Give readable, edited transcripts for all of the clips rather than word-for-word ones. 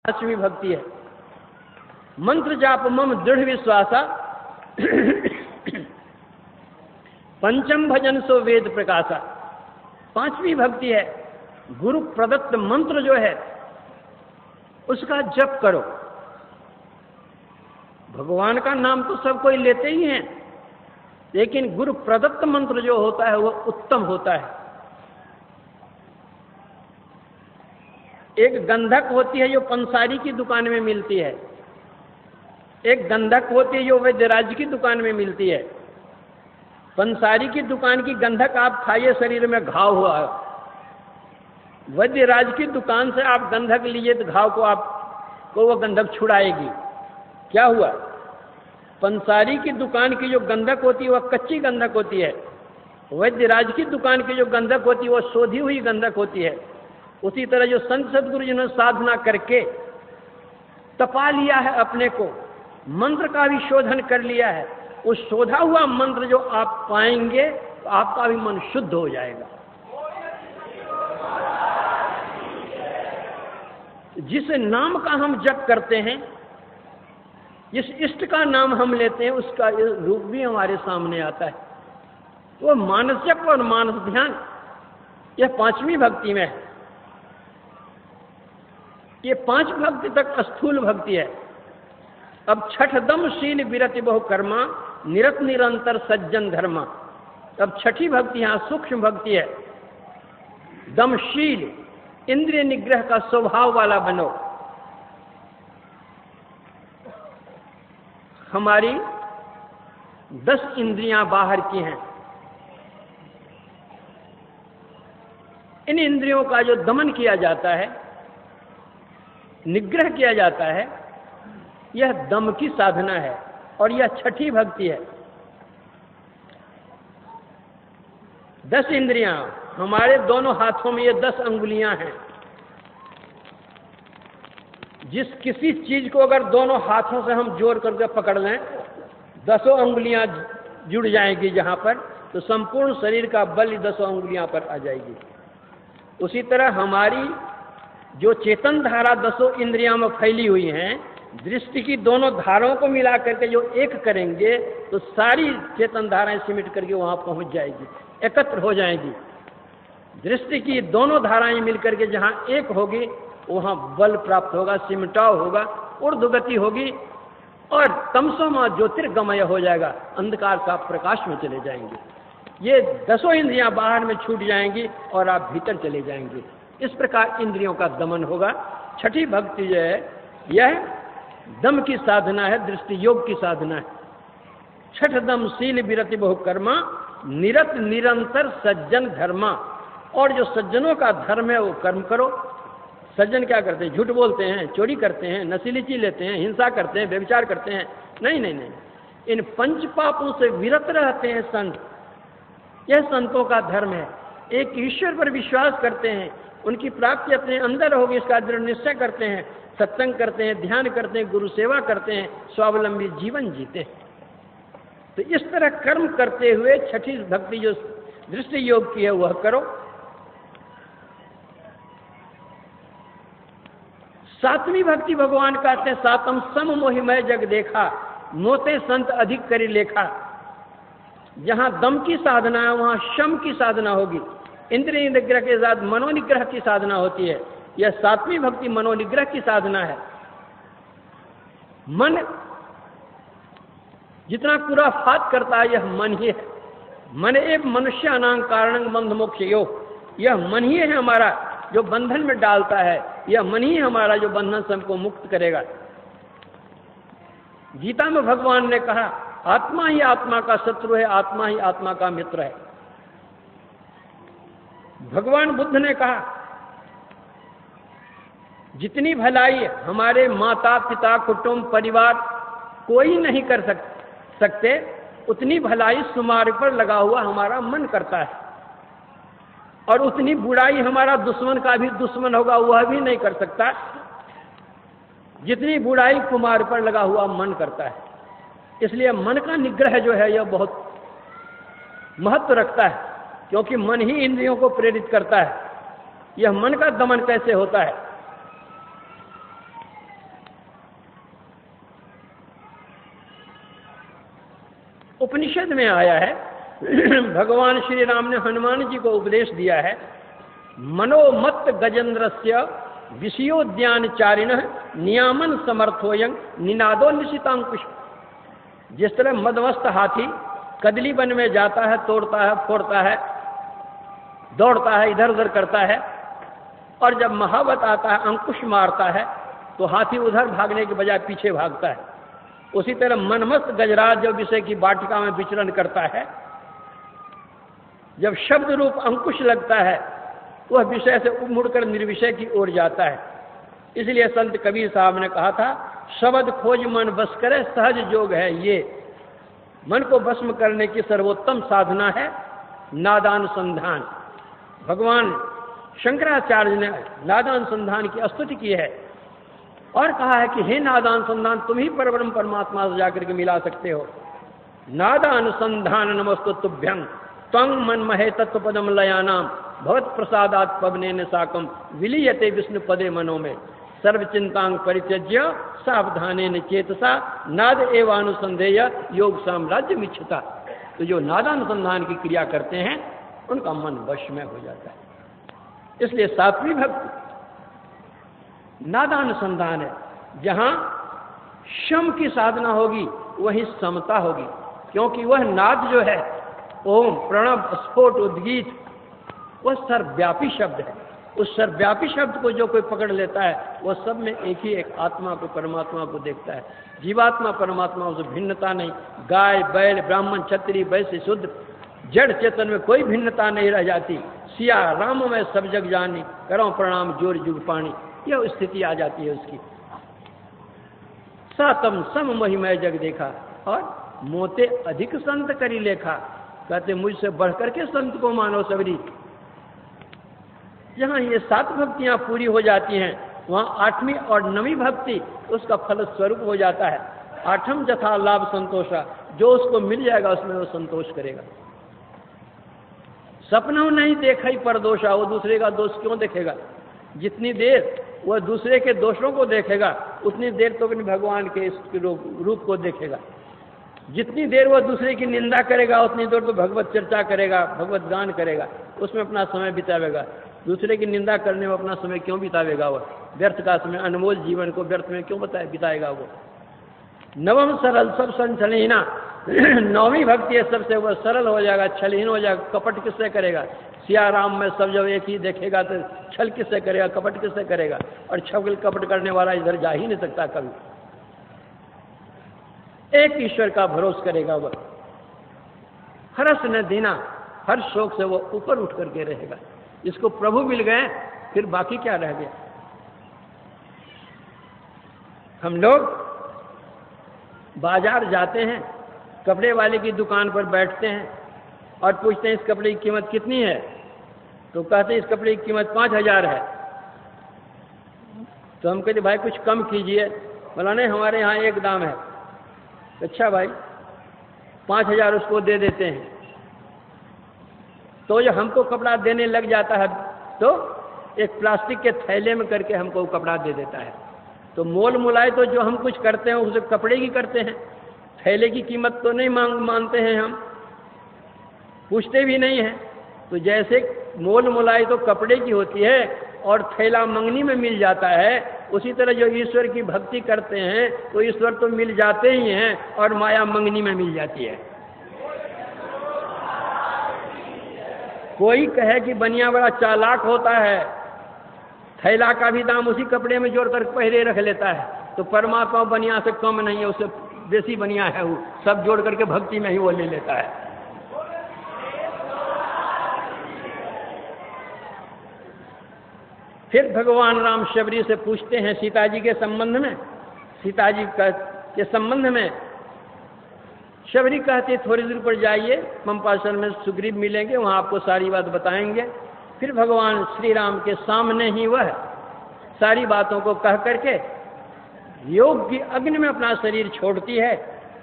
पांचवी भक्ति है। मंत्र जाप मम दृढ़ विश्वासा, पंचम भजन सो वेद प्रकाशा। पांचवी भक्ति है गुरु प्रदत्त मंत्र जो है उसका जप करो। भगवान का नाम तो सब कोई लेते ही हैं, लेकिन गुरु प्रदत्त मंत्र जो होता है वो उत्तम होता है। एक गंधक होती है जो पंसारी की दुकान में मिलती है, एक गंधक होती है जो वैद्यराज की दुकान में मिलती है। पंसारी की दुकान की गंधक आप खाइए, शरीर में घाव हुआ है। वैद्यराज की दुकान से आप गंधक लीजिए तो घाव को आपको वो गंधक छुड़ाएगी। क्या हुआ? पंसारी की दुकान की जो गंधक होती है वह कच्ची गंधक होती है, वैद्यराज की दुकान की जो गंधक होती है वह शोधी हुई गंधक होती है। उसी तरह जो संत सदगुरु जिन्होंने साधना करके तपा लिया है अपने को, मंत्र का भी शोधन कर लिया है, उस शोधा हुआ मंत्र जो आप पाएंगे तो आपका भी मन शुद्ध हो जाएगा। जिस नाम का हम जप करते हैं, जिस इष्ट का नाम हम लेते हैं, उसका रूप भी हमारे सामने आता है। वो मानस जप और मानस ध्यान, यह पांचवी भक्ति में है। ये पांच भक्ति तक स्थूल भक्ति है। अब छठ दम शील विरति बहु कर्मा, निरत निरंतर सज्जन धर्मा। अब छठी भक्ति यहां सूक्ष्म भक्ति है। दमशील, इंद्रिय निग्रह का स्वभाव वाला बनो। हमारी 10 इंद्रियां बाहर की हैं। इन इंद्रियों का जो दमन किया जाता है, निग्रह किया जाता है, यह दम की साधना है और यह छठी भक्ति है। 10 इंद्रियां, हमारे दोनों हाथों में ये 10 अंगुलियां हैं। जिस किसी चीज को अगर दोनों हाथों से हम जोड़ करके पकड़ लें, 10 अंगुलियां जुड़ जाएंगी जहां पर, तो संपूर्ण शरीर का बल 10 अंगुलियां पर आ जाएगी। उसी तरह हमारी जो चेतन धारा 10 इंद्रियां में फैली हुई हैं, दृष्टि की दोनों धाराओं को मिला करके जो एक करेंगे तो सारी चेतन धाराएं सिमट करके वहां पहुंच जाएगी, एकत्र हो जाएगी। दृष्टि की दोनों धाराएं मिलकर के जहां एक होगी वहां बल प्राप्त होगा, सिमटाव होगा, ऊर्ध्वगति होगी और तमसोमा ज्योतिर्गमय हो जाएगा, अंधकार का प्रकाश में चले जाएंगे। ये 10 इंद्रियां बाहर में छूट जाएंगी और आप भीतर चले जाएंगे। इस प्रकार इंद्रियों का दमन होगा। छठी भक्ति जो है यह दम की साधना है, दृष्टि योग की साधना है। छठ दम शील विरति बहु कर्मा, निरत निरंतर सज्जन धर्मा। और जो सज्जनों का धर्म है वो कर्म करो। सज्जन क्या करते हैं? झूठ बोलते हैं, चोरी करते हैं, नशीली चीज लेते हैं, हिंसा करते हैं, व्यभिचार करते हैं। नहीं नहीं नहीं, इन पंच पापों से विरत रहते हैं संत। यह संतों का धर्म है। एक ईश्वर पर विश्वास करते हैं, उनकी प्राप्ति अपने अंदर होगी इसका दृढ़ निश्चय करते हैं, सत्संग करते हैं, ध्यान करते हैं, गुरु सेवा करते हैं, स्वावलंबी जीवन जीते हैं। तो इस तरह कर्म करते हुए छठी भक्ति जो दृष्टि योग की है वह करो। 7वीं भक्ति भगवान कहते हैं सातम सम मोहिमय जग देखा, मोते संत अधिक करी लेखा। जहां दम की साधना है वहां शम की साधना होगी, इंद्रिय निग्रह के साथ मनोनिग्रह की साधना होती है। यह 7वीं भक्ति मनोनिग्रह की साधना है। मन जितना कुराफात करता है यह मन ही है। मन एव मनुष्यानां कारणं बंध मोक्ष योग। यह मन ही है हमारा जो बंधन में डालता है, यह मन ही हमारा जो बंधन से हमको मुक्त करेगा। गीता में भगवान ने कहा आत्मा ही आत्मा का शत्रु है, आत्मा ही आत्मा का मित्र है। भगवान बुद्ध ने कहा जितनी भलाई हमारे माता पिता कुटुंब परिवार कोई नहीं कर सकते, उतनी भलाई सुमार पर लगा हुआ हमारा मन करता है। और उतनी बुराई हमारा दुश्मन का भी दुश्मन होगा वह भी नहीं कर सकता, जितनी बुराई कुमार पर लगा हुआ मन करता है। इसलिए मन का निग्रह जो है यह बहुत महत्व रखता है, क्योंकि मन ही इंद्रियों को प्रेरित करता है। यह मन का दमन कैसे होता है? उपनिषद में आया है, भगवान श्री राम ने हनुमान जी को उपदेश दिया है, मनोमत गजेंद्रस्य विषयोद्यानचारिण नियामन समर्थोयं निनादो निशितांकुश। जिस तरह मदमस्त हाथी कदली वन में जाता है, तोड़ता है, फोड़ता है, दौड़ता है, इधर उधर करता है, और जब महावत आता है, अंकुश मारता है, तो हाथी उधर भागने के बजाय पीछे भागता है। उसी तरह मनमस्त गजराज जो विषय की वाटिका में विचरण करता है, जब शब्द रूप अंकुश लगता है, वह विषय से मुड़कर निर्विषय की ओर जाता है। इसलिए संत कबीर साहब ने कहा था, शब्द खोज मन बस करे सहज जोग है ये। मन को भस्म करने की सर्वोत्तम साधना है नादानुसंधान। भगवान शंकराचार्य ने नादानुसंधान की स्तुति की है और कहा है कि हे नादानुसंधान, तुम ही परब्रह्म परमात्मा से जाकर के मिला सकते हो। नादानुसंधान नमस्तु तुभ्यं त्वं मन्महे तत्व पदम लयानाम भवत प्रसादात् पवनेन साकम विलीयते विष्णु पदे मनो में सर्वचिंतांग परित्यज्य सावधानेन चेतसा नाद एवानुसंधेय योग साम्राज्य मिच्छता। तो जो नादानुसंधान की क्रिया करते हैं उनका मन वश में हो जाता है। इसलिए सात्विक भक्ति नादानुसंधान है। जहां शम की साधना होगी वहीं समता होगी, क्योंकि वह नाद जो है, ओम प्रणव स्फोट उद्गीत, वह सर्वव्यापी शब्द है। उस सर्वव्यापी शब्द को जो कोई पकड़ लेता है, वह सब में एक ही एक आत्मा को, परमात्मा को देखता है। जीवात्मा परमात्मा उसे भिन्नता नहीं। गाय बैल ब्राह्मण क्षत्रिय वैश्य शूद्र जड़ चेतन में कोई भिन्नता नहीं रह जाती। सिया राम में सब जग जानी, करो प्रणाम जोर जुग पानी, यह स्थिति आ जाती है उसकी। सातम सम महिमय जग देखा और मोते अधिक संत करी लेखा। कहते मुझसे बढ़कर के संत को मानो सबरी। जहां ये 7 भक्तियां पूरी हो जाती हैं, वहां 8वीं और 9वीं भक्ति उसका फल स्वरूप हो जाता है। 8म जथा लाभ संतोषा, जो उसको मिल जाएगा उसमें वो संतोष करेगा। सपनों नहीं देखा ही परदोषा, वो दूसरे का दोष क्यों देखेगा। जितनी देर वह दूसरे के दोषों को देखेगा, उतनी देर तो अपने भगवान के इस रूप को देखेगा। जितनी देर वह दूसरे की निंदा करेगा, उतनी देर तो भगवत चर्चा करेगा, भगवत गान करेगा, उसमें अपना समय बितावेगा। दूसरे की निंदा करने में अपना समय क्यों बितावेगा। वह व्यर्थ का समय, अनमोल जीवन को व्यर्थ में क्यों बिताएगा वो। नवम सरल सब संचलहीना, 9वीं भक्ति है सबसे वह सरल हो जाएगा, छलहीन हो जाएगा। कपट किससे करेगा। सिया राम में सब जब एक ही देखेगा तो छल किससे करेगा, कपट किससे करेगा। और छल कपट करने वाला इधर जा ही नहीं सकता कभी। एक ईश्वर का भरोसा करेगा वह। हर्ष न देना, हर शोक से वो ऊपर उठ करके रहेगा। इसको प्रभु मिल गए, फिर बाकी क्या रह गया। हम लोग बाजार जाते हैं, कपड़े वाले की दुकान पर बैठते हैं और पूछते हैं इस कपड़े की कीमत कितनी है। तो कहते हैं इस कपड़े की कीमत 5000 है। तो हम कहते भाई कुछ कम कीजिए। बोला नहीं, हमारे यहाँ एक दाम है। अच्छा भाई, 5000 उसको दे देते हैं। तो जो हमको कपड़ा देने लग जाता है तो एक प्लास्टिक के थैले में करके हमको कपड़ा दे देता है। तो मोल मुलाए तो जो हम कुछ करते हैं उसे कपड़े की करते हैं, थैले की कीमत तो नहीं मानते हैं, हम पूछते भी नहीं हैं। तो जैसे मोल मुलाई तो कपड़े की होती है और थैला मंगनी में मिल जाता है, उसी तरह जो ईश्वर की भक्ति करते हैं तो ईश्वर तो मिल जाते ही हैं और माया मंगनी में मिल जाती है। कोई कहे कि बनिया बड़ा चालाक होता है, थैला का भी दाम उसी कपड़े में जोड़कर पहले रख लेता है। तो परमात्मा बनिया से कम नहीं है, उससे बेसी बनिया है। वो सब जोड़ करके भक्ति में ही वो ले लेता है। फिर भगवान राम शबरी से पूछते हैं सीता जी के संबंध में। सीता जी के संबंध में शबरी कहती थोड़ी दूर पर जाइए, पंपाचल में सुग्रीव मिलेंगे, वहाँ आपको सारी बात बताएंगे। फिर भगवान श्री राम के सामने ही वह सारी बातों को कह करके योग की अग्नि में अपना शरीर छोड़ती है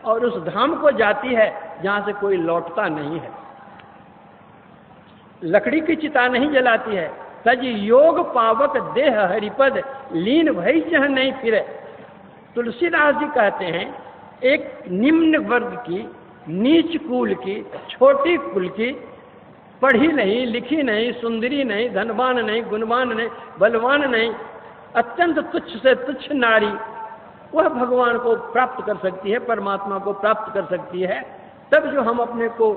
और उस धाम को जाती है जहाँ से कोई लौटता नहीं है। लकड़ी की चिता नहीं जलाती है। तज योग पावक देह हरिपद लीन भई जह नहीं फिरे। तुलसीदास जी कहते हैं एक निम्न वर्ग की नीच कुल की, छोटी कुल की, पढ़ी नहीं, लिखी नहीं, सुंदरी नहीं, धनवान नहीं, गुणवान नहीं, बलवान नहीं, अत्यंत तुच्छ से तुच्छ नारी, वह भगवान को प्राप्त कर सकती है, परमात्मा को प्राप्त कर सकती है। तब जो हम अपने को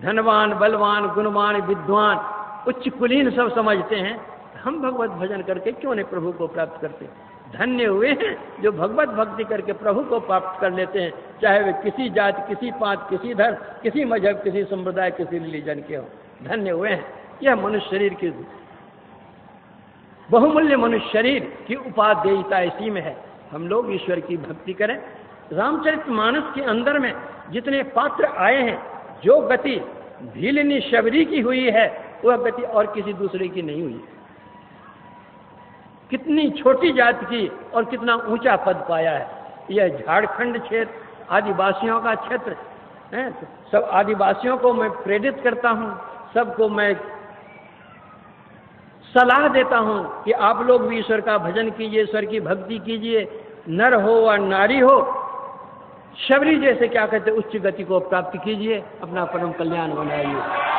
धनवान, बलवान, गुणवान, विद्वान, उच्च कुलीन सब समझते हैं, हम भगवत भजन करके क्यों नहीं प्रभु को प्राप्त करते? धन्य हुए हैं जो भगवत भक्ति करके प्रभु को प्राप्त कर लेते हैं, चाहे वे किसी जाति, किसी पात, किसी धर्म, किसी मजहब, किसी संप्रदाय, किसी रिलीजन के हो। धन्य हुए हैं। यह मनुष्य शरीर की बहुमूल्य मनुष्य शरीर की उपादेयता इसी में है। हम लोग ईश्वर की भक्ति करें। रामचरितमानस के अंदर में जितने पात्र आए हैं, जो गति भीलनी शबरी की हुई है, वह गति और किसी दूसरे की नहीं हुई। कितनी छोटी जाति की और कितना ऊंचा पद पाया है। यह झारखंड क्षेत्र आदिवासियों का क्षेत्र है। सब आदिवासियों को मैं प्रेरित करता हूँ, सबको मैं सलाह देता हूँ कि आप लोग भी ईश्वर का भजन कीजिए, ईश्वर की भक्ति कीजिए। नर हो और नारी हो, शबरी जैसे क्या कहते उच्च गति को प्राप्त कीजिए, अपना परम कल्याण बनाइए।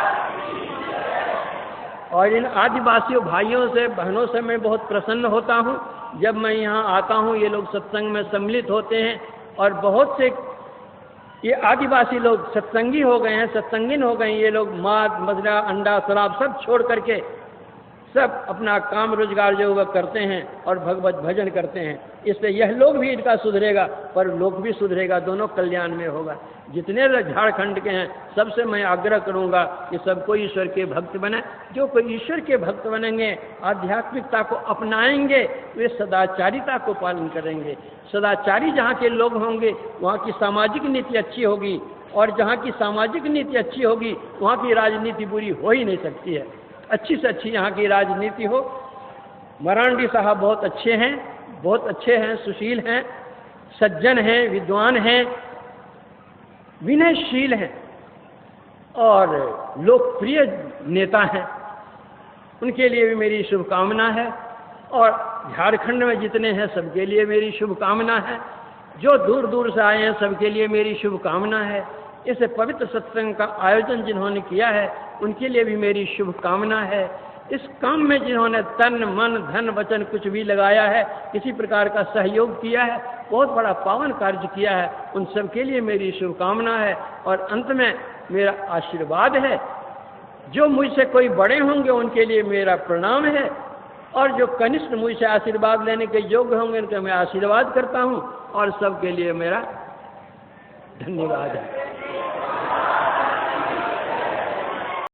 और इन आदिवासी भाइयों से, बहनों से मैं बहुत प्रसन्न होता हूँ। जब मैं यहाँ आता हूँ, ये लोग सत्संग में सम्मिलित होते हैं और बहुत से ये आदिवासी लोग सत्संगी हो गए हैं, सत्संगिन हो गए हैं। ये लोग मांस, मदिरा, अंडा, शराब सब छोड़ करके सब अपना काम रोजगार जो वह करते हैं और भगवत भजन करते हैं। इससे यह लोग भी इनका सुधरेगा, पर लोग भी सुधरेगा, दोनों कल्याण में होगा। जितने झारखंड के हैं सबसे मैं आग्रह करूंगा कि सबको ईश्वर के भक्त बने। जो कोई ईश्वर के भक्त बनेंगे, आध्यात्मिकता को अपनाएंगे, वे सदाचारिता को पालन करेंगे। सदाचारी जहाँ के लोग होंगे, वहाँ की सामाजिक नीति अच्छी होगी, और जहाँ की सामाजिक नीति अच्छी होगी, वहाँ की राजनीति बुरी हो ही नहीं सकती है। अच्छी से अच्छी यहाँ की राजनीति हो। मरांडी साहब बहुत अच्छे हैं, बहुत अच्छे हैं, सुशील हैं, सज्जन हैं, विद्वान हैं, विनयशील हैं और लोकप्रिय नेता हैं। उनके लिए भी मेरी शुभकामना है। और झारखंड में जितने हैं सबके लिए मेरी शुभकामना है। जो दूर दूर से आए हैं सबके लिए मेरी शुभकामना है। इस पवित्र सत्संग का आयोजन जिन्होंने किया है उनके लिए भी मेरी शुभकामना है। इस काम में जिन्होंने तन, मन, धन, वचन कुछ भी लगाया है, किसी प्रकार का सहयोग किया है, बहुत बड़ा पावन कार्य किया है, उन सब के लिए मेरी शुभकामना है। और अंत में मेरा आशीर्वाद है। जो मुझसे कोई बड़े होंगे उनके लिए मेरा प्रणाम है, और जो कनिष्ठ मुझसे आशीर्वाद लेने के योग्य होंगे उनका मैं आशीर्वाद करता हूँ, और सबके लिए मेरा धन्यवाद है।